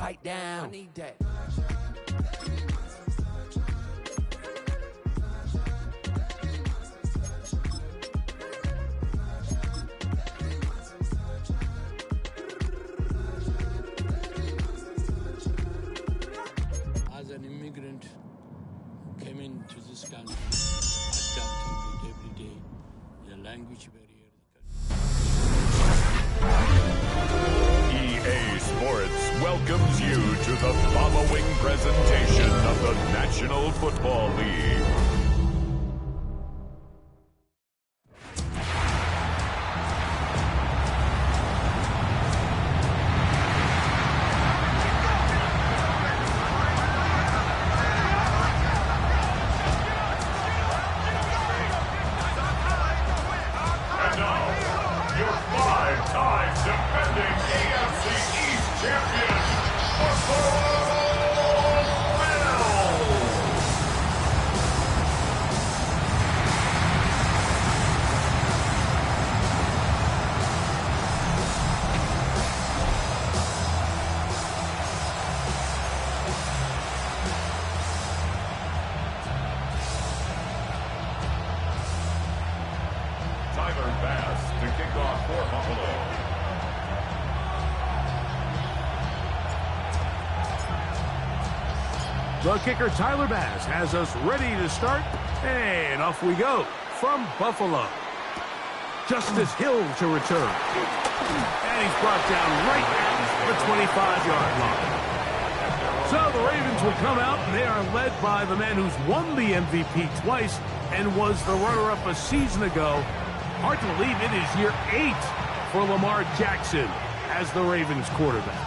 pipe down. I need that. As an immigrant who came into this country, adapting it every day, the language barrier. EA Sports welcomes you to the following presentation of the National Football League. Tyler Bass to kick off for Buffalo. The kicker, Tyler Bass, has us ready to start, and off we go from Buffalo. Justice Hill to return. And he's brought down right at the 25-yard line. So the Ravens will come out, and they are led by the man who's won the MVP twice and was the runner-up a season ago. Hard to believe it is year 8 for Lamar Jackson as the Ravens quarterback.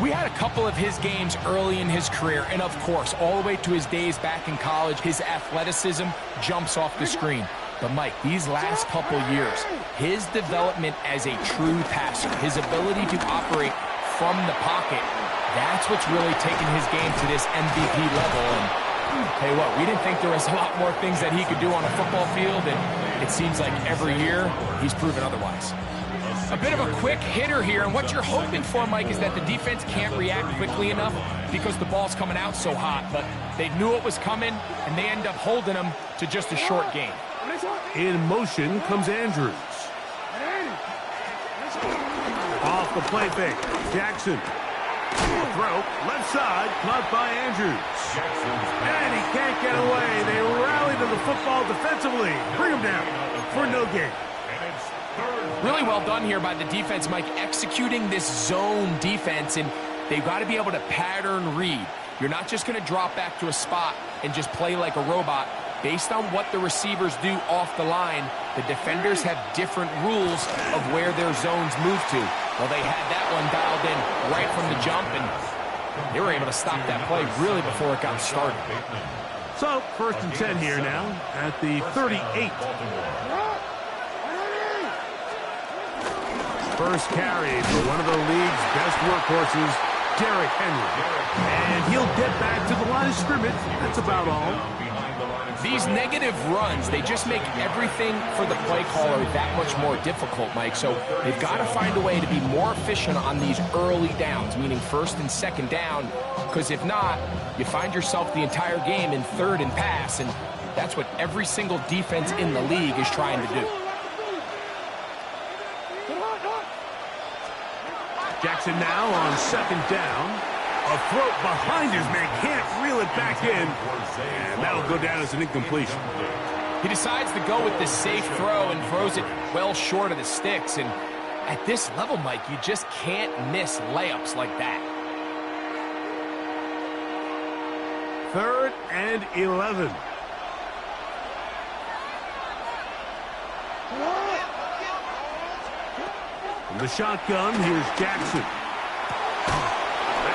We had a couple of his games early in his career, and of course, all the way to his days back in college, his athleticism jumps off the screen. But Mike, these last couple years, his development as a true passer, his ability to operate from the pocket, that's what's really taken his game to this MVP level. And tell you what, we didn't think there was a lot more things that he could do on a football field, and it seems like every year he's proven otherwise. A bit of a quick hitter here, and what you're hoping for, Mike, is that the defense can't react quickly enough because the ball's coming out so hot, but they knew it was coming, and they end up holding them to just a short gain. In motion comes Andrews. Off the play fake, Jackson. Throw, left side, caught by Andrews. And he can't get away. They rally to the football defensively. Bring him down for no gain. Really well done here by the defense, Mike, executing this zone defense, and they've got to be able to pattern read. You're not just going to drop back to a spot and just play like a robot. Based on what the receivers do off the line, the defenders have different rules of where their zones move to. Well, they had that one dialed in right from the jump, and they were able to stop that play really before it got started. So, 1st and 10 here now at the 38. First carry for one of the league's best workhorses, Derrick Henry. And he'll get back to the line of scrimmage. That's about all. These negative runs, they just make everything for the play caller that much more difficult, Mike. So they've got to find a way to be more efficient on these early downs, meaning 1st and 2nd down, because if not, you find yourself the entire game in 3rd and pass, and that's what every single defense in the league is trying to do. Jackson now on 2nd down. A throw behind his man, can't reel it back in, and that'll go down as an incompletion. He decides to go with the safe throw and throws it well short of the sticks, and at this level, Mike, you just can't miss layups like that. 3rd and 11. From the shotgun, here's Jackson.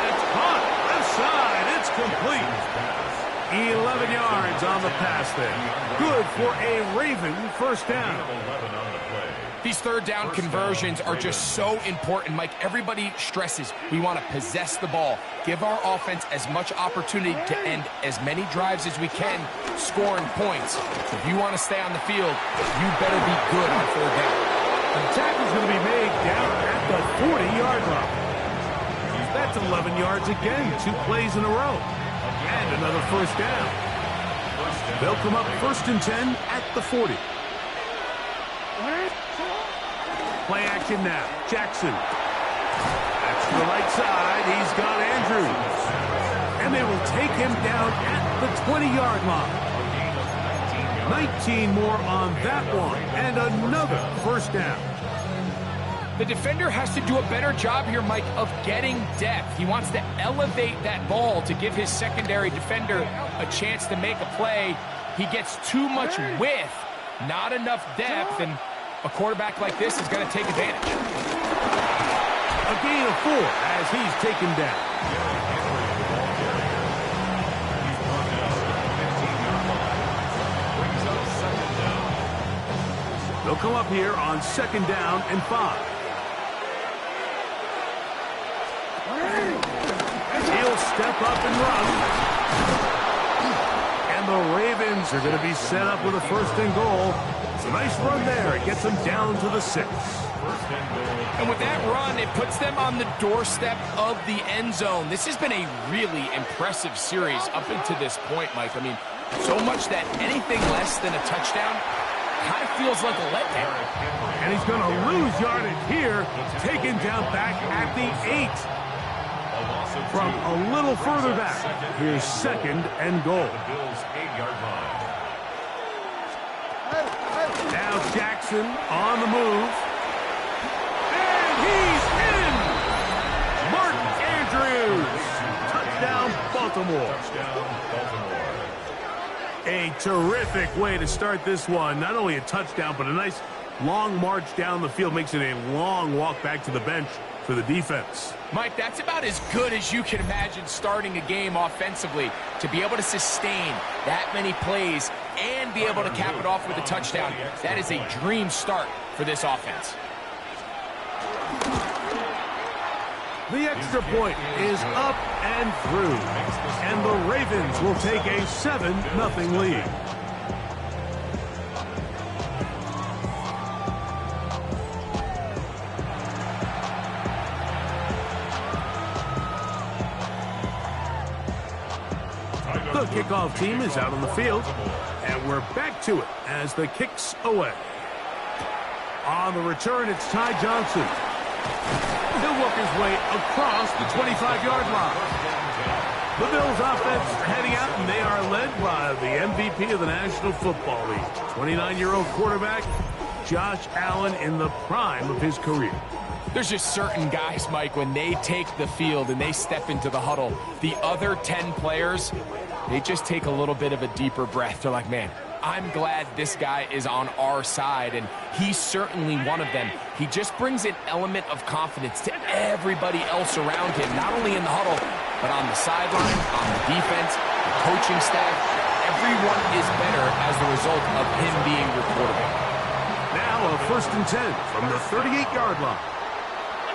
That's caught. Left side. It's complete. 11 yards on the pass there. Good for a Raven 1st down. These 3rd down conversions are just so important, Mike. Everybody stresses we want to possess the ball, give our offense as much opportunity to end as many drives as we can, scoring points. If you want to stay on the field, you better be good on 3rd down. The tackle's going to be made down at the 40-yard line. That That's 11 yards again, 2 plays in a row. And another first down. They'll come up 1st and 10 at the 40. Play action now. Jackson. That's to the right side. He's got Andrews. And they will take him down at the 20-yard line. 19 more on that one. And another first down. The defender has to do a better job here, Mike, of getting depth. He wants to elevate that ball to give his secondary defender a chance to make a play. He gets too much width, not enough depth, and a quarterback like this is going to take advantage. A gain of 4 as he's taken down. They'll come up here on 2nd down and 5. He'll step up and run. And the Ravens are going to be set up with a 1st and goal. It's a nice run there. It gets them down to the 6. And with that run, it puts them on the doorstep of the end zone. This has been a really impressive series up until this point, Mike. I mean, so much that anything less than a touchdown kind of feels like a letdown. And he's going to lose yardage here, taken down back at the 8. From a little further back, here's 2nd and goal. Now Jackson on the move. And he's in! Mark Andrews! Touchdown, Baltimore. A terrific way to start this one. Not only a touchdown, but a nice long march down the field. Makes it a long walk back to the bench for the defense. Mike, that's about as good as you can imagine starting a game offensively. To be able to sustain that many plays and be able to cap it off with a touchdown, that is a dream start for this offense. The extra point is up and through. And the Ravens will take a 7-0 lead. The kickoff team is out on the field, and we're back to it as the kick's away. On the return, it's Ty Johnson. He'll work his way across the 25-yard line. The Bills offense heading out, and they are led by the MVP of the National Football League, 29-year-old quarterback Josh Allen in the prime of his career. There's just certain guys, Mike, when they take the field and they step into the huddle, the other 10 players, they just take a little bit of a deeper breath. They're like, man, I'm glad this guy is on our side, and he's certainly one of them. He just brings an element of confidence to everybody else around him, not only in the huddle, but on the sideline, on the defense, the coaching staff. Everyone is better as the result of him being your quarterback. Now a 1st and 10 from the 38-yard line.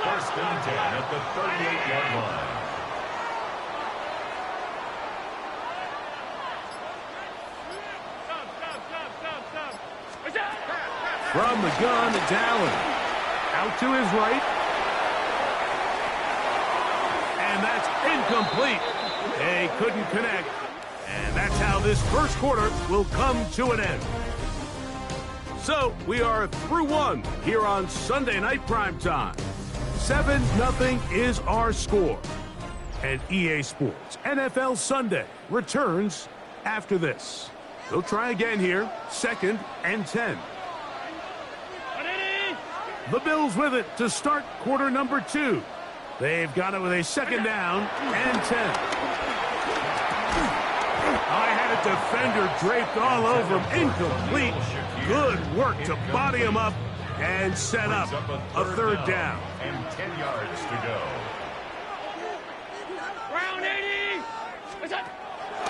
1st and 10 at the 38-yard line. From the gun, it's Allen. Out to his right. And that's incomplete. They couldn't connect. And that's how this first quarter will come to an end. So we are through one here on Sunday Night Primetime. 7-0 is our score. And EA Sports NFL Sunday returns after this. They'll try again here, 2nd and 10. The Bills with it to start quarter number 2. They've got it with a 2nd down and 10. I had a defender draped all over him. Incomplete. Good work to body him up and set up a 3rd down. And 10 yards to go. Round 80.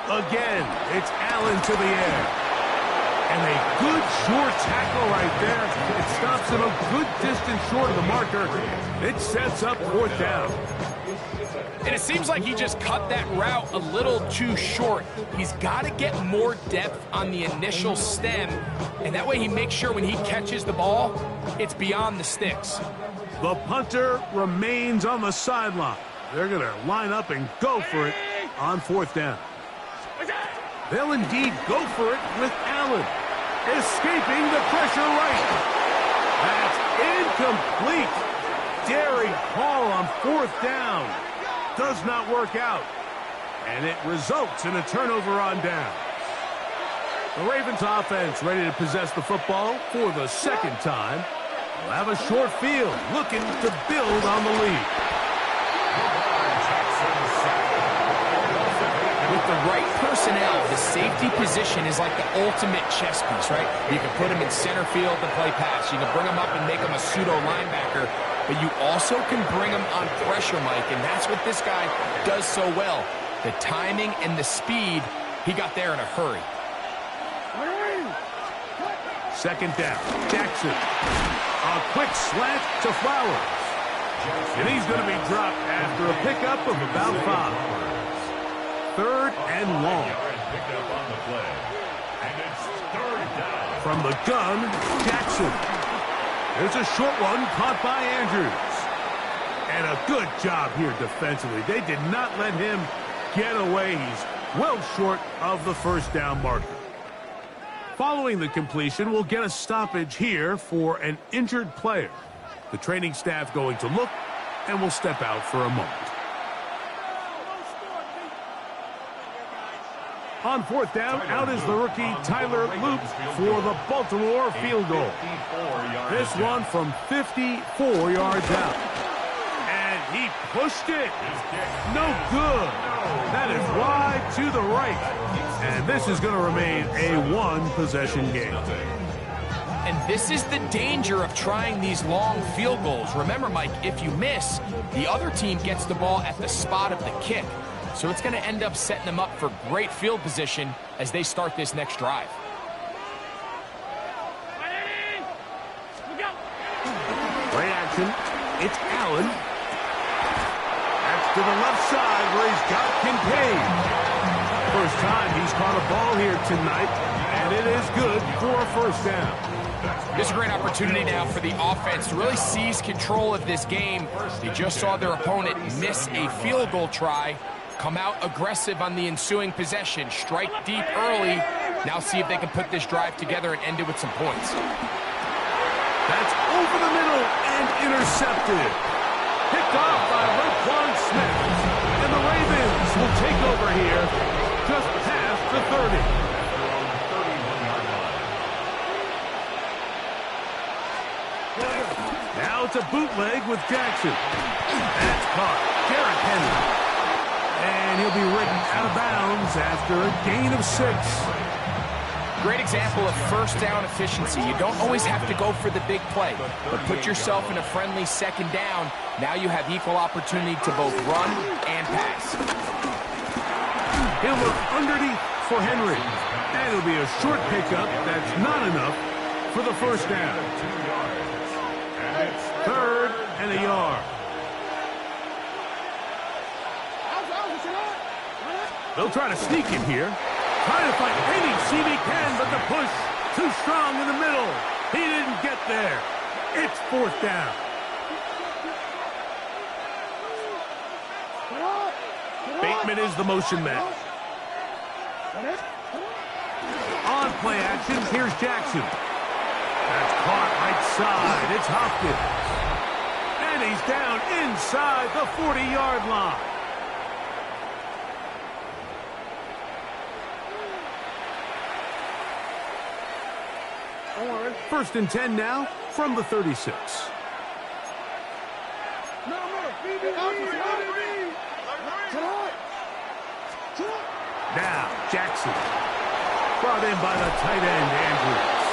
Again, it's Allen to the air. And a good short tackle right there. It stops him a good distance short of the marker. It sets up 4th down. And it seems like he just cut that route a little too short. He's got to get more depth on the initial stem. And that way he makes sure when he catches the ball, it's beyond the sticks. The punter remains on the sideline. They're going to line up and go for it on 4th down. They'll indeed go for it with Allen. Escaping the pressure right. That's incomplete. Daring Hall on 4th down. Does not work out. And it results in a turnover on down. The Ravens offense ready to possess the football for the 2nd time. They'll have a short field, looking to build on the lead. With the right personnel, the safety position is like the ultimate chess piece, right? You can put him in center field to play pass. You can bring him up and make him a pseudo linebacker, but you also can bring him on pressure, Mike, and that's what this guy does so well. The timing and the speed, he got there in a hurry. 2nd down, Jackson. A quick slant to Flowers. And he's going to be dropped after a pickup of about 5. 3rd and long. From the gun, Jackson. There's a short one caught by Andrews. And a good job here defensively. They did not let him get away. He's well short of the 1st down marker. Following the completion, we'll get a stoppage here for an injured player. The training staff going to look, and will step out for a moment. On 4th down, out is the rookie Tyler Loop for the Baltimore field goal. This one from 54 yards out. And he pushed it. No good. That is wide to the right. And this is going to remain a 1-possession game. And this is the danger of trying these long field goals. Remember, Mike, if you miss, the other team gets the ball at the spot of the kick. So it's going to end up setting them up for great field position as they start this next drive. Play action. It's Allen. That's to the left side where he's got Kincaid. First time he's caught a ball here tonight, and it is good for a 1st down. This is a great opportunity now for the offense to really seize control of this game. They just saw their opponent miss a field goal try, come out aggressive on the ensuing possession, strike deep early. Now see if they can put this drive together and end it with some points. That's over the middle and intercepted. Picked off by Roquan Smith. And the Ravens will take over here just past the 30. Now it's a bootleg with Jackson. That's caught. Derrick Henry. And he'll be ridden out of bounds after a gain of 6. Great example of 1st down efficiency. You don't always have to go for the big play, but put yourself in a friendly 2nd down. Now you have equal opportunity to both run and pass. He'll look underneath for Henry. And it'll be a short pickup. That's not enough for the 1st down. 3rd and a yard. They'll try to sneak in here. Trying to find any seam he can, but the push too strong in the middle. He didn't get there. It's 4th down. Bateman is the motion man. On play action, here's Jackson. That's caught right side. It's Hopkins. And he's down inside the 40-yard line. First and 10 now from the 36. Now, Jackson. Brought in by the tight end, Andrews.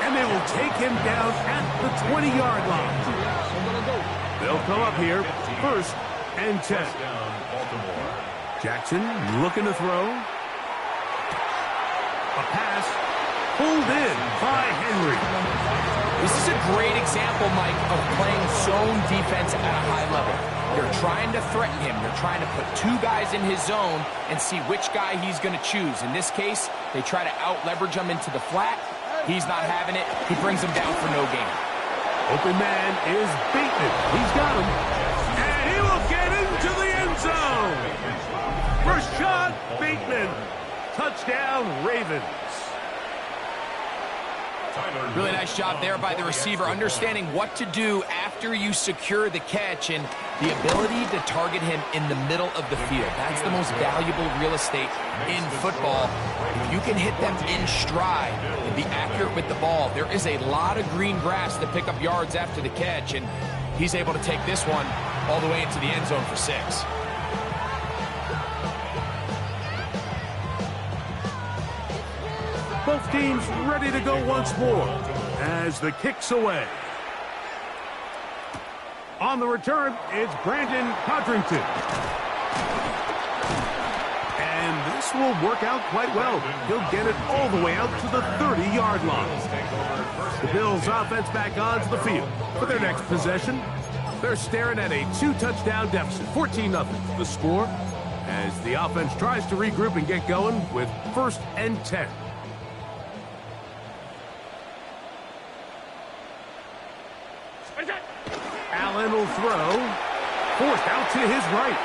And they will take him down at the 20-yard line. They'll come up here, 1st and 10. Jackson looking to throw. A pass pulled in by Henry. This is a great example, Mike, of playing zone defense at a high level. They're trying to threaten him. They're trying to put 2 guys in his zone and see which guy he's going to choose. In this case, they try to out-leverage him into the flat. He's not having it. He brings him down for no gain. Open man is Bateman. He's got him. And he will get into the Bateman. Touchdown, Ravens. Really nice job there by the receiver, understanding what to do after you secure the catch and the ability to target him in the middle of the field. That's the most valuable real estate in football. If you can hit them in stride and be accurate with the ball, there is a lot of green grass to pick up yards after the catch, and he's able to take this one all the way into the end zone for 6. Both teams ready to go once more as the kick's away. On the return, it's Brandon Codrington. And this will work out quite well. He'll get it all the way out to the 30-yard line. The Bills' offense back onto the field for their next possession. They're staring at a 2-touchdown deficit, 14-0. The score as the offense tries to regroup and get going with 1st and 10. Allen will throw. Forced out to his right.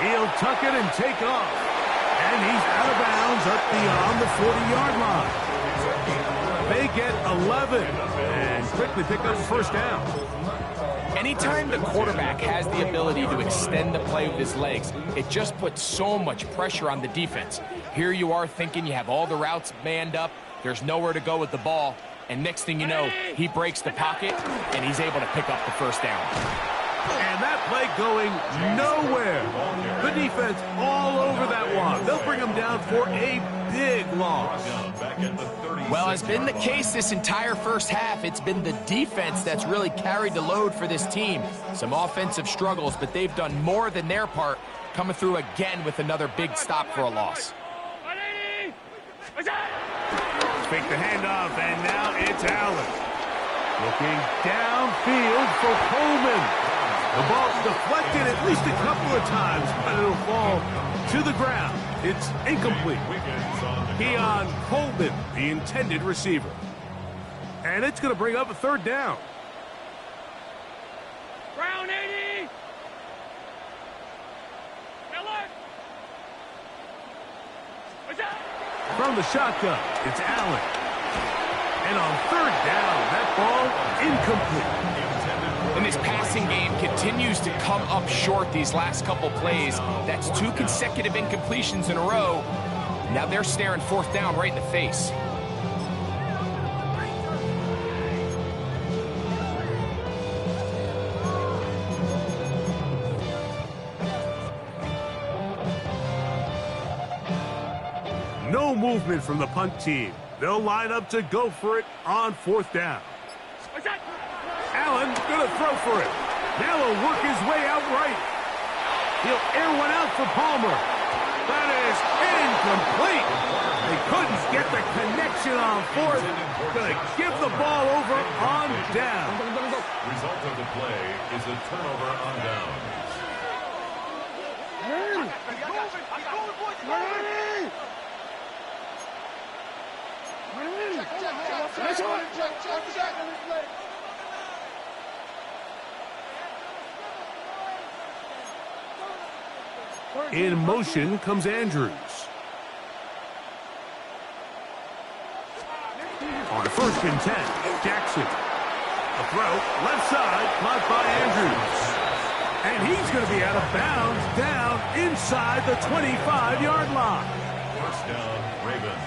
He'll tuck it and take off. And he's out of bounds up beyond the 40-yard line. They get 11 and quickly pick up 1st down. Anytime the quarterback has the ability to extend the play with his legs, it just puts so much pressure on the defense. Here you are thinking you have all the routes manned up. There's nowhere to go with the ball. And next thing you know, he breaks the pocket, and he's able to pick up the 1st down. And that play going nowhere. The defense all over that one. They'll bring him down for a big loss. Well, has been the case this entire first half. It's been the defense that's really carried the load for this team. Some offensive struggles, but they've done more than their part, coming through again with another big stop for a loss. Fake the handoff, and now it's Allen. Looking downfield for Coleman. The ball's deflected at least a couple of times, but it'll fall to the ground. It's incomplete. Keon Coleman, the intended receiver. And it's going to bring up a 3rd down. Brown 80! From the shotgun, it's Allen. And on 3rd down, that ball incomplete. And this passing game continues to come up short these last couple plays. That's 2 consecutive incompletions in a row. Now they're staring 4th down right in the face. No movement from the punt team. They'll line up to go for it on 4th down. Allen gonna throw for it. Now he'll work his way out right. He'll air one out for Palmer. That is incomplete. They couldn't get the connection on 4th. Gonna give the ball over on down. Result of the play is a turnover on downs. In motion comes Andrews. On 1st and 10, Jackson. A throw, left side, caught by Andrews. And he's going to be out of bounds down inside the 25-yard line. 1st down, Ravens.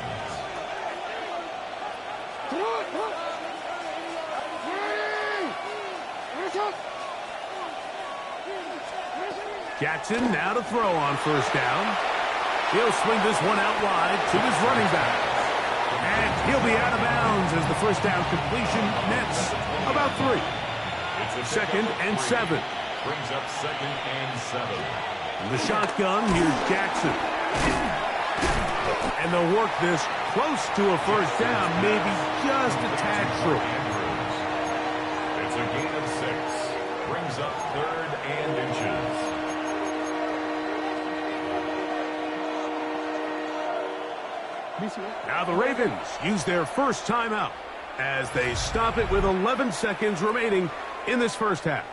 Jackson now to throw on 1st down. He'll swing this one out wide to his running back. And he'll be out of bounds as the 1st down completion nets about 3. 2nd and 7. Brings up 2nd and 7. In the shotgun, here's Jackson. And they'll work this close to a 1st down, maybe just a tad short. It's a gain of 6. Brings up 3rd and inches. Now the Ravens use their 1st timeout as they stop it with 11 seconds remaining in this 1st half.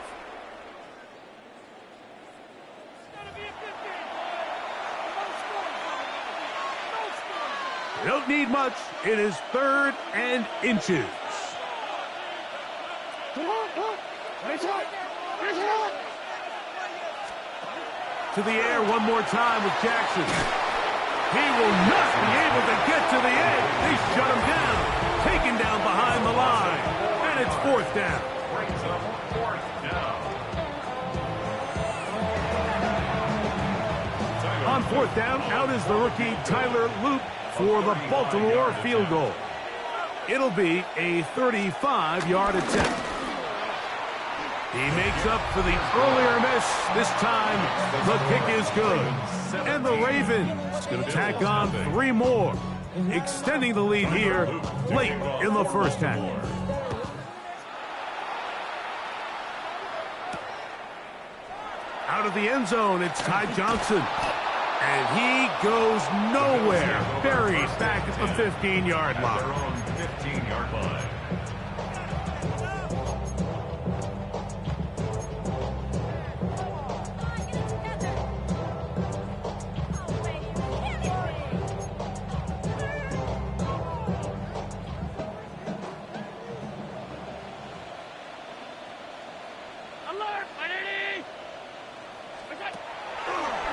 They don't need much. It is 3rd and inches. To the air one more time with Jackson. He will not be able to get to the edge. They shut him down. Taken down behind the line. And it's 4th down. Brings up 4th down. On 4th down, out is the rookie Tyler Loop for the Baltimore field goal. It'll be a 35-yard attempt. He makes up for the earlier miss. This time, the kick is good. And the Ravens going to tack on 3 more, extending the lead here late in the first half. Out of the end zone, it's Ty Johnson. And he goes nowhere. Buried back at the 15-yard line. Their own 15-yard line.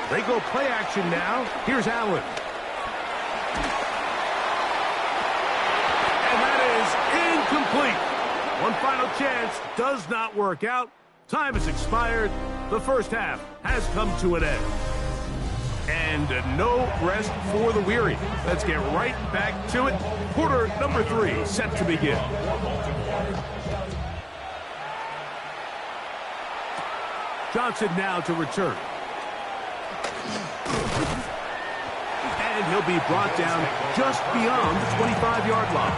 They go play action now. Here's Allen. And that is incomplete. One final chance does not work out. Time has expired. The first half has come to an end. And no rest for the weary. Let's get right back to it. Quarter number 3 set to begin. Johnson now to return. And he'll be brought down just beyond the 25-yard line.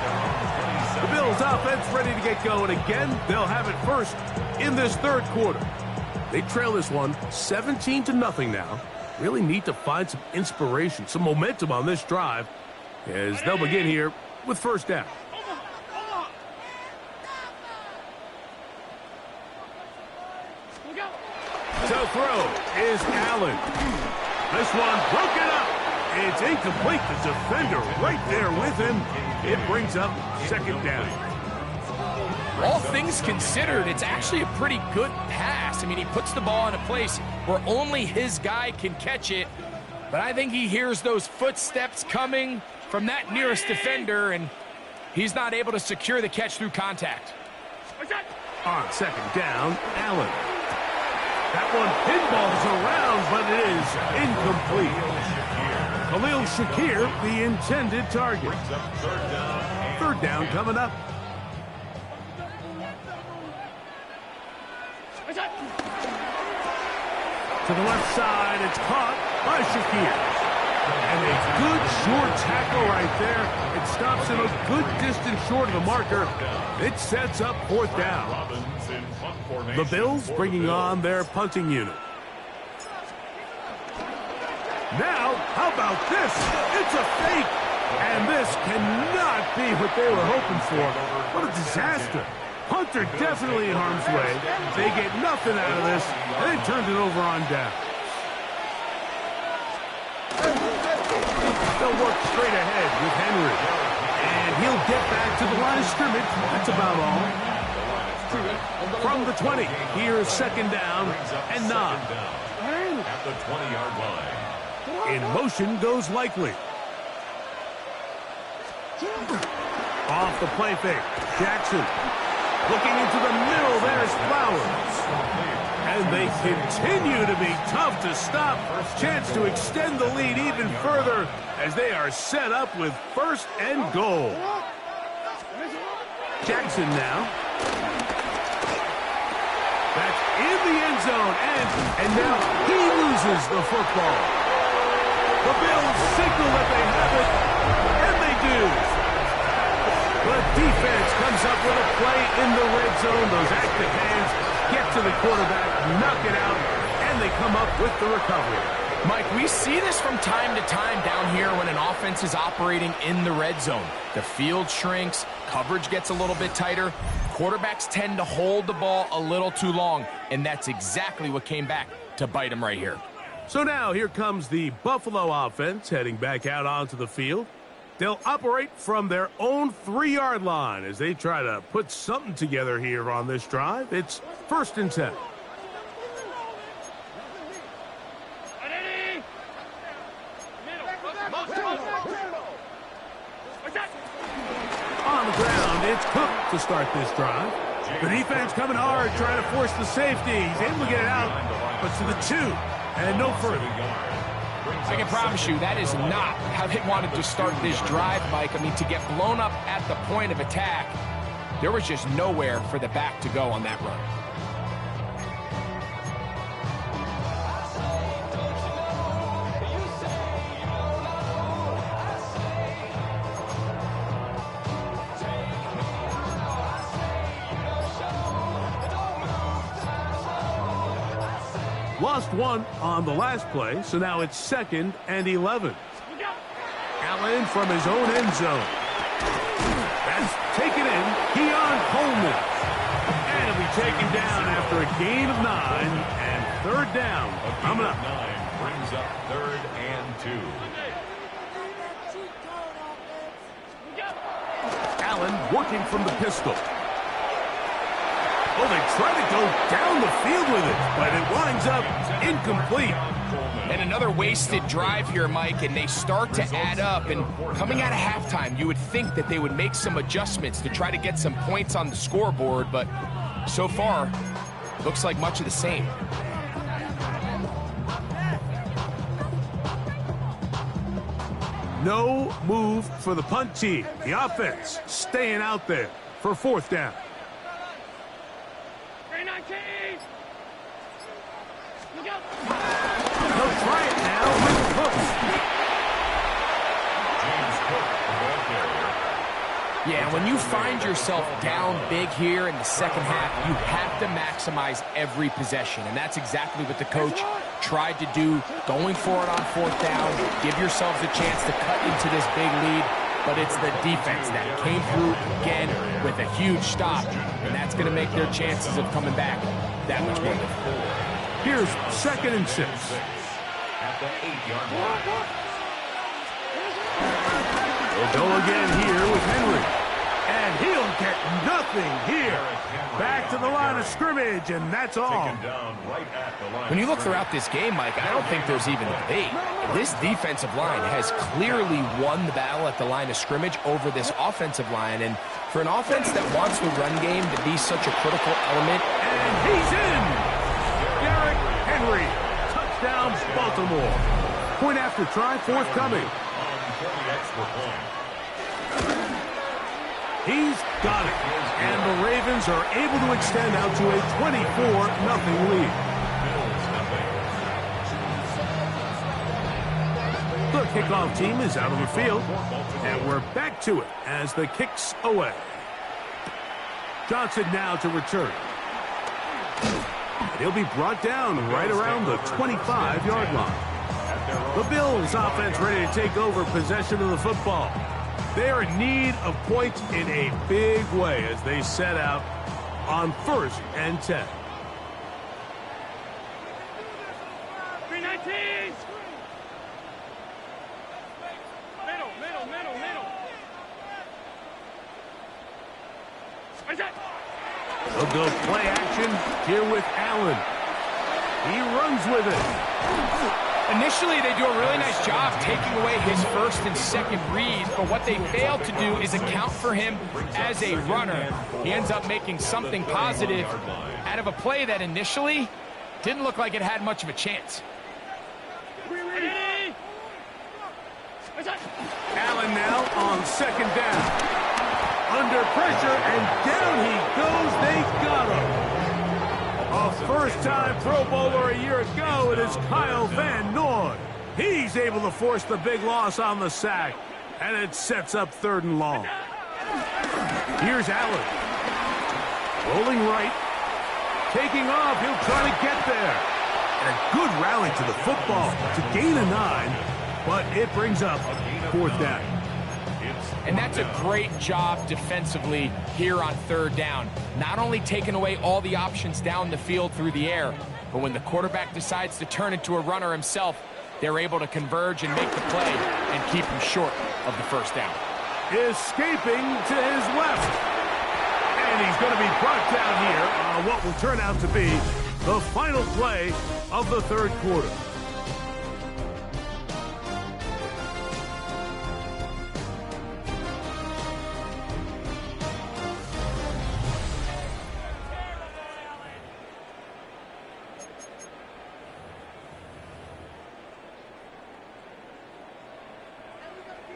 The Bills offense ready to get going again. They'll have it first in this 3rd quarter. They trail this one 17-0 now. Really need to find some inspiration, some momentum on this drive as they'll begin here with 1st down. To throw is Allen. This one broken up. It's incomplete. The defender right there with him. It brings up 2nd down. All things considered, it's actually a pretty good pass. I mean, he puts the ball in a place where only his guy can catch it. But I think he hears those footsteps coming from that nearest defender, and he's not able to secure the catch through contact. On 2nd down, Allen. That one pinballs around, but it is incomplete. Khalil Shakir, the intended target. 3rd down coming up. To the left side, it's caught by Shakir. And a good short tackle right there. It stops him a good distance short of the marker. It sets up 4th down. The Bills bringing on their punting unit. Now, how about this? It's a fake. And this cannot be what they were hoping for. What a disaster. Punter definitely in harm's way. They get nothing out of this, and they turned it over on down. They'll work straight ahead with Henry. And he'll get back to the line of scrimmage. That's about all. From the 20, here's 2nd down and 9. At the 20-yard line. In motion goes Likely. Off the play fake. Jackson. Looking into the middle, there's Flowers. And they continue to be tough to stop. Chance to extend the lead even further as they are set up with 1st and goal. Jackson now. That's in the end zone, and now he loses the football. The Bills signal that they have it, and they do. The defense comes up with a play in the red zone. Those active hands get to the quarterback, knock it out, and they come up with the recovery. Mike, we see this from time to time down here when an offense is operating in the red zone. The field shrinks, coverage gets a little bit tighter, quarterbacks tend to hold the ball a little too long, and that's exactly what came back to bite them right here. So now here comes the Buffalo offense heading back out onto the field. They'll operate from their own 3-yard line as they try to put something together here on this drive. It's 1st and 10. On the ground, it's Cook to start this drive. The defense coming hard, trying to force the safety. He's able to get it out, but to the 2, and no further. I can promise you that is not how they wanted to start this drive, Mike. I mean, to get blown up at the point of attack, there was just nowhere for the back to go on that run. Lost 1 on the last play, so now it's 2nd and 11. Allen from his own end zone. That's taken in. Keon Coleman. And he'll be taken down after a gain of 9 and 3rd down. Coming up. 9 brings up 3rd and 2. Allen working from the pistol. Oh, they try to go down the field with it, but it winds up incomplete. And another wasted drive here, Mike, and they start to add up. And coming out of halftime, you would think that they would make some adjustments to try to get some points on the scoreboard, but so far, looks like much of the same. No move for the punt team. The offense staying out there for 4th down. They'll try it now with Cooks. James Cook, the ball carrier. Yeah, when you find yourself down big here in the second half, you have to maximize every possession. And that's exactly what the coach tried to do, going for it on 4th down. Give yourselves a chance to cut into this big lead. But it's the defense that came through again with a huge stop. And that's going to make their chances of coming back that much more difficult. Here's 2nd and 6. At the 8-yard line. They'll go again here with Henry. And he'll get nothing here. Back to the line of scrimmage, and that's all. When you look throughout this game, Mike, I don't think there's even a debate. This defensive line has clearly won the battle at the line of scrimmage over this offensive line. And for an offense that wants the run game to be such a critical element. And he's in! Derrick Henry. Touchdown, Baltimore. Point after try, forthcoming. He's got it. And the Ravens are able to extend out to a 24-0 lead. The kickoff team is out on the field. And we're back to it as the kick's away. Johnson now to return. He'll be brought down right around the 25-yard line. The Bills offense ready to take over possession of the football. They are in need of points in a big way as they set out on 1st and 10. 319! Middle. They'll go play action here with Allen. He runs with it. Initially, they do a really nice job taking away his 1st and 2nd reads, but what they fail to do is account for him as a runner. He ends up making something positive out of a play that initially didn't look like it had much of a chance. Allen now on 2nd down. Under pressure, and down he goes. They got him. A first-time Pro Bowler a year ago, it is Kyle Van Noy. He's able to force the big loss on the sack, and it sets up 3rd and long. Here's Allen. Rolling right. Taking off. He'll try to get there. And a good rally to the football to gain a 9, but it brings up 4th down. And that's a great job defensively here on 3rd down. Not only taking away all the options down the field through the air, but when the quarterback decides to turn into a runner himself, they're able to converge and make the play and keep him short of the first down. Escaping to his left. And he's going to be brought down here on what will turn out to be the final play of the third quarter.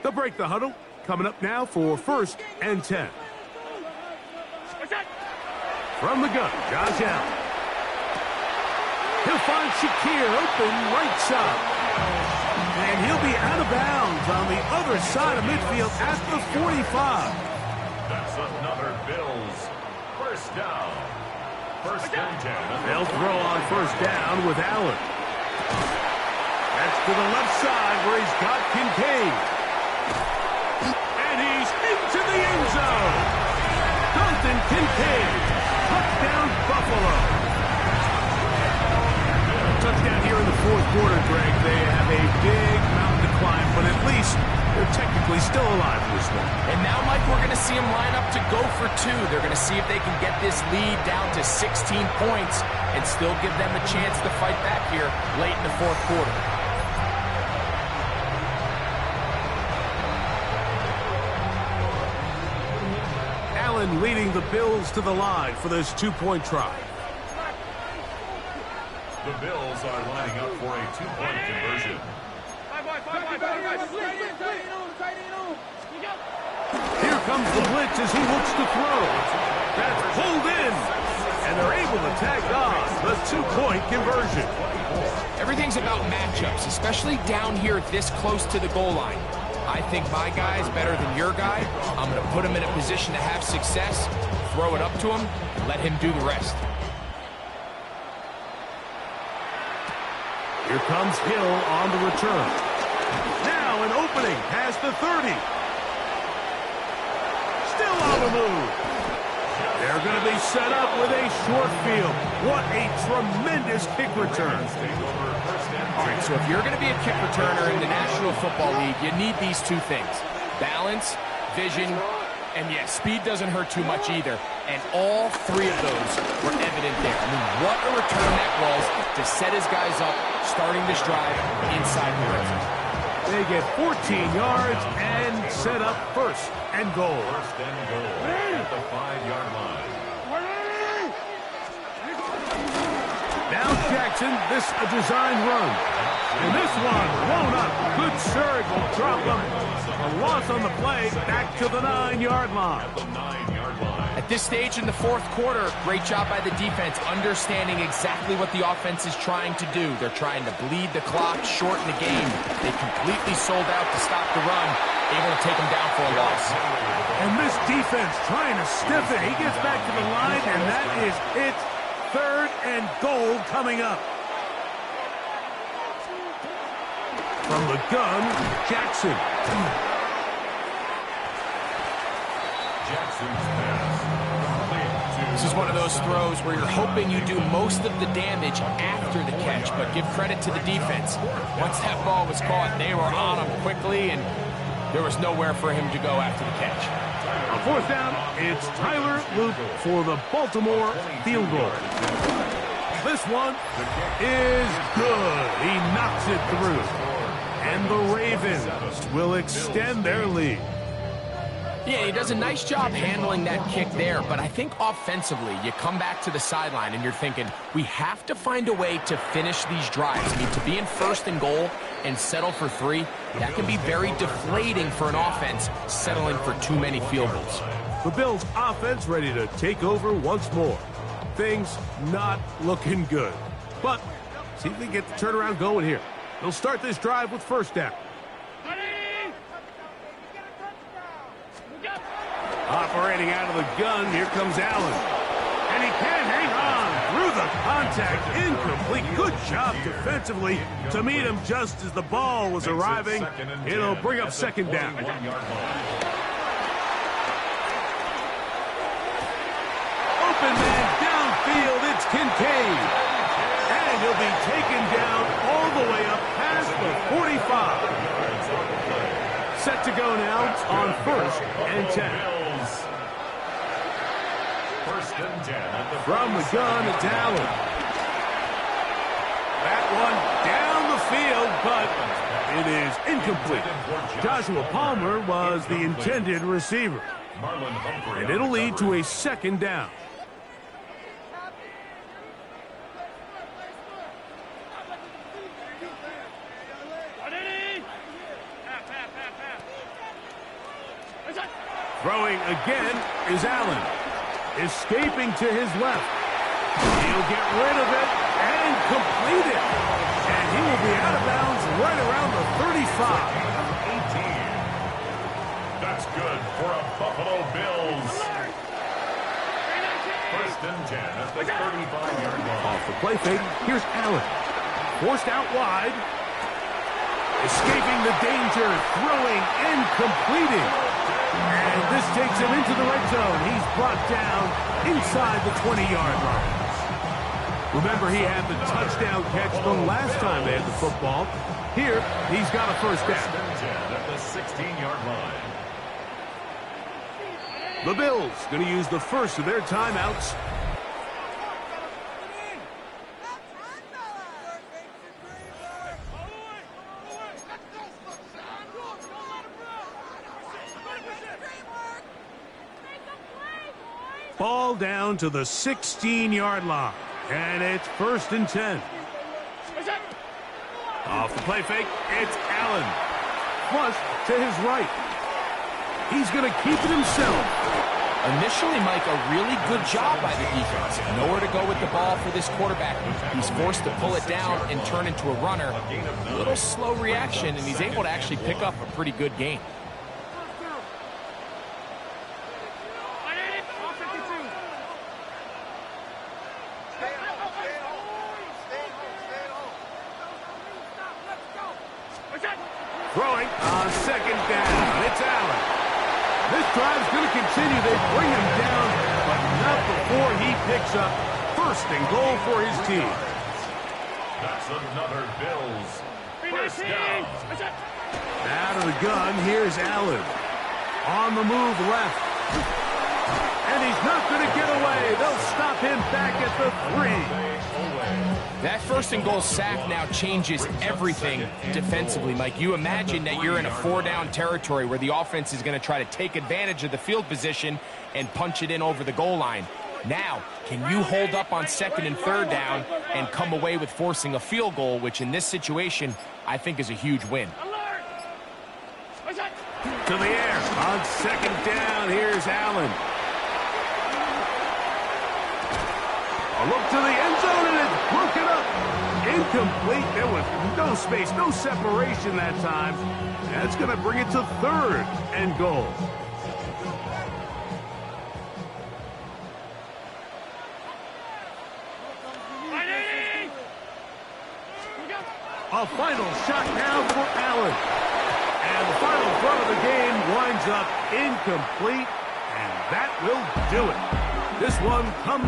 They'll break the huddle. Coming up now for 1st and 10. From the gun, Josh Allen. He'll find Shakir open right side. And he'll be out of bounds on the other side of midfield at the 45. That's another Bills first down. 1st and 10. They'll throw on 1st down with Allen. That's to the left side where he's got Kincaid. And he's into the end zone. Dalton Kincaid. Touchdown, Buffalo. Touchdown here in the 4th quarter, Greg. They have a big mountain to climb, but at least they're technically still alive in this one. And now, Mike, we're going to see them line up to go for 2. They're going to see if they can get this lead down to 16 points and still give them a chance to fight back here late in the 4th quarter. Allen leading the Bills to the line for this 2-point try. The Bills are lining up for a 2-point conversion. Here comes the blitz as he looks to throw. That's pulled in. And they're able to tag on the 2-point conversion. Everything's about matchups, especially down here this close to the goal line. I think my guy's better than your guy. I'm going to put him in a position to have success, throw it up to him, and let him do the rest. Here comes Hill on the return. Now an opening past the 30. Still on the move. They're going to be set up with a short field. What a tremendous kick return. All right, so if you're going to be a kick returner in the National Football League, you need these 2 things. Balance, vision, and yes, speed doesn't hurt too much either. And all 3 of those were evident there. I mean, what a return that was to set his guys up, starting this drive inside the red zone. They get 14 yards and set up 1st and goal. 1st and goal at the 5-yard line. Now Jackson, this a design run. And this one blown up. Good surge will drop them. A loss on the play, back to the 9-yard line. At the 9-yard line. At this stage in the 4th quarter, great job by the defense, understanding exactly what the offense is trying to do. They're trying to bleed the clock, shorten the game. They completely sold out to stop the run, able to take them down for a loss. And this defense trying to stiff it. He gets back to the line, and that is it. 3rd and goal coming up. From the gun, Jackson. Jackson's pass. This is one of those throws where you're hoping you do most of the damage after the catch, but give credit to the defense. Once that ball was caught, they were on him quickly, and there was nowhere for him to go after the catch. On 4th down, it's Tyler Luke for the Baltimore field goal. This one is good. He knocks it through. And the Ravens will extend their lead. Yeah, he does a nice job handling that kick there, but I think offensively, you come back to the sideline and you're thinking, we have to find a way to finish these drives. I mean, to be in 1st and goal and settle for 3, that can be very deflating for an offense settling for too many field goals. The Bills' offense ready to take over once more. Things not looking good. But see if they get the turnaround going here. They'll start this drive with 1st down. Operating out of the gun, here comes Allen. And he can't hang on through the contact. Incomplete. Good job defensively to meet him just as the ball was arriving. It'll bring up 2nd down. Open man downfield, it's Kincaid. And he'll be taken down all the way up past the 45. Set to go now on 1st and 10. First and 10 at the From the gun, it's Allen. That one down the field, but it is incomplete. Joshua Palmer was the intended receiver. And it'll lead to a 2nd down. Throwing again is Allen. Escaping to his left. He'll get rid of it and complete it. And he will be out of bounds right around the 35. 18. That's good for a Buffalo Bills. First and 10 at the 35-yard line. Off the play fake, here's Allen. Forced out wide. Escaping the danger, throwing and completing. And this takes him into the red zone. He's brought down inside the 20-yard line. Remember, he had the touchdown catch the last time they had the football. Here, he's got a 1st down. At the 16-yard line. The Bills going to use the first of their timeouts. Ball down to the 16-yard line. And it's 1st and 10. Off the play fake, it's Allen. Flush to his right. He's going to keep it himself. Initially, Mike, a really good job by the defense. Nowhere to go with the ball for this quarterback. He's forced to pull it down and turn into a runner. A little slow reaction, and he's able to actually pick up a pretty good gain. Throwing on 2nd down. It's Allen. This drive's going to continue. They bring him down, but not before he picks up 1st and goal for his team. That's another Bills 1st down. Out of the gun, here's Allen. On the move left. And he's not going to get away. They'll stop him back at the 3. That 1st and goal sack now changes everything defensively, Mike. You imagine that you're in a 4-down territory where the offense is going to try to take advantage of the field position and punch it in over the goal line. Now, can you hold up on 2nd and 3rd down and come away with forcing a field goal, which in this situation, I think is a huge win. To the air. On 2nd down, here's Allen. A look to the end zone, and it's broken up. Incomplete. There was no space, no separation that time. That's going to bring it to 3rd and goal. A final shot now for Allen. And the final throw of the game winds up incomplete, and that will do it. This one comes